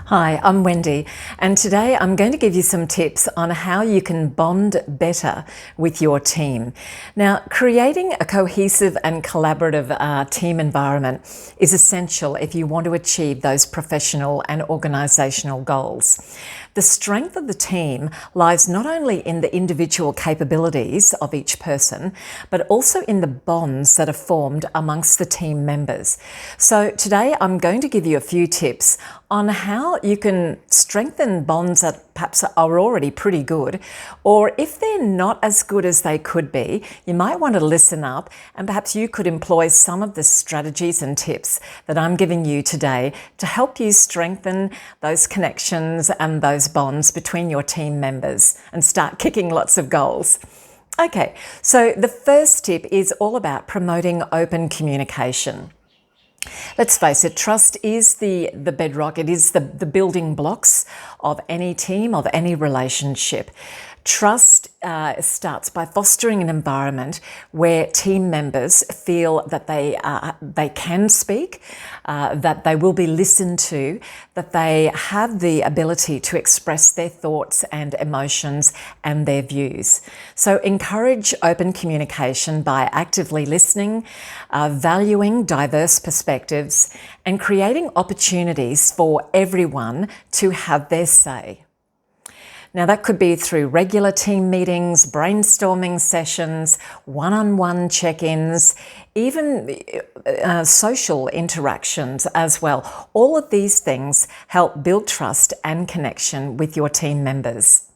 Hi, I'm Wendy, and today I'm going to give you some tips on how you can bond better with your team. Now, creating a cohesive and collaborative team environment is essential if you want to achieve those professional and organisational goals. The strength of the team lies not only in the individual capabilities of each person, but also in the bonds that are formed amongst the team members. So today I'm going to give you a few tips on how you can strengthen bonds that perhaps are already pretty good, or if they're not as good as they could be, you might want to listen up and perhaps you could employ some of the strategies and tips that I'm giving you today to help you strengthen those connections and those bonds between your team members and start kicking lots of goals. Okay, so the first tip is all about promoting open communication. Let's face it, trust is the bedrock. It is the building blocks of any team, of any relationship. Trust starts by fostering an environment where team members feel that they can speak, that they will be listened to, that they have the ability to express their thoughts and emotions and their views. So encourage open communication by actively listening, valuing diverse perspectives, and creating opportunities for everyone to have their say. Now, that could be through regular team meetings, brainstorming sessions, one-on-one check-ins, even social interactions as well. All of these things help build trust and connection with your team members.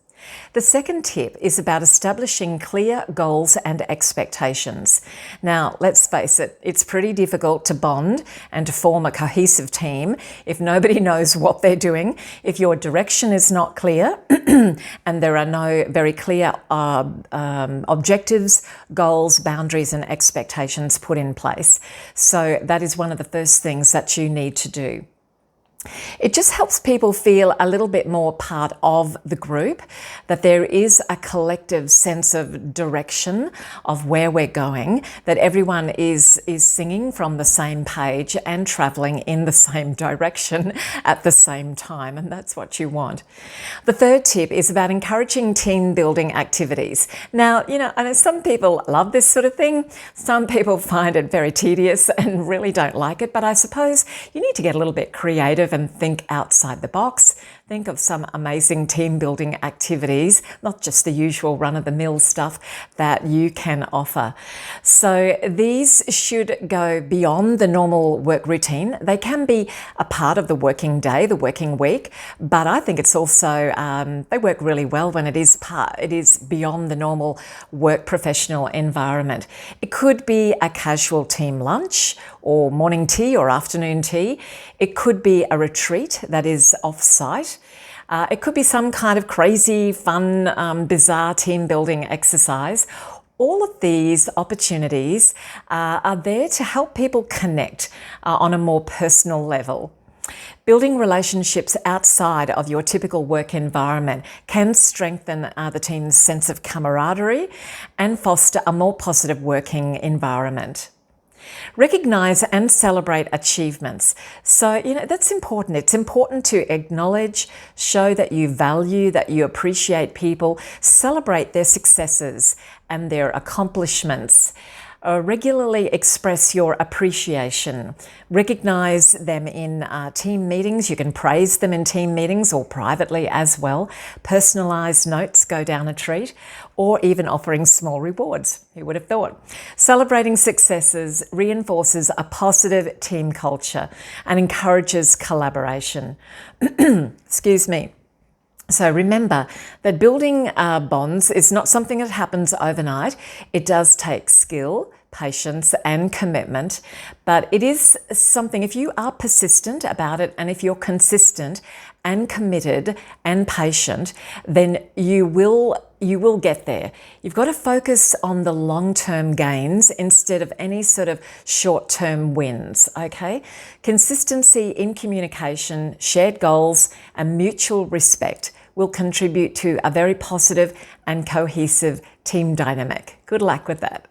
The second tip is about establishing clear goals and expectations. Now, let's face it, it's pretty difficult to bond and to form a cohesive team if nobody knows what they're doing, if your direction is not clear, and there are no very clear objectives, goals, boundaries, and expectations put in place. So that is one of the first things that you need to do. It just helps people feel a little bit more part of the group, that there is a collective sense of direction of where we're going, that everyone is singing from the same page and travelling in the same direction at the same time, and that's what you want. The third tip is about encouraging team building activities. Now, I know some people love this sort of thing. Some people find it very tedious and really don't like it, but I suppose you need to get a little bit creative and think outside the box. Think of some amazing team building activities, not just the usual run-of-the-mill stuff that you can offer. So these should go beyond the normal work routine. They can be a part of the working day, the working week, but I think it's also, they work really well when it is beyond the normal work professional environment. It could be a casual team lunch or morning tea or afternoon tea. It could be a retreat that is off-site. It could be some kind of crazy, fun, bizarre team building exercise. All of these opportunities are there to help people connect on a more personal level. Building relationships outside of your typical work environment can strengthen the team's sense of camaraderie and foster a more positive working environment. Recognise and celebrate achievements. So, that's important. It's important to acknowledge, show that you value, that you appreciate people, celebrate their successes and their accomplishments. Regularly express your appreciation. Recognise them in team meetings. You can praise them in team meetings or privately as well. Personalised notes go down a treat, or even offering small rewards. Who would have thought? Celebrating successes reinforces a positive team culture and encourages collaboration. Excuse me. So remember that building bonds is not something that happens overnight. It does take skill, patience, and commitment, but it is something, if you are persistent about it and if you're consistent and committed and patient, then you will get there. You've got to focus on the long-term gains instead of any sort of short-term wins, okay? Consistency in communication, shared goals, and mutual respect will contribute to a very positive and cohesive team dynamic. Good luck with that.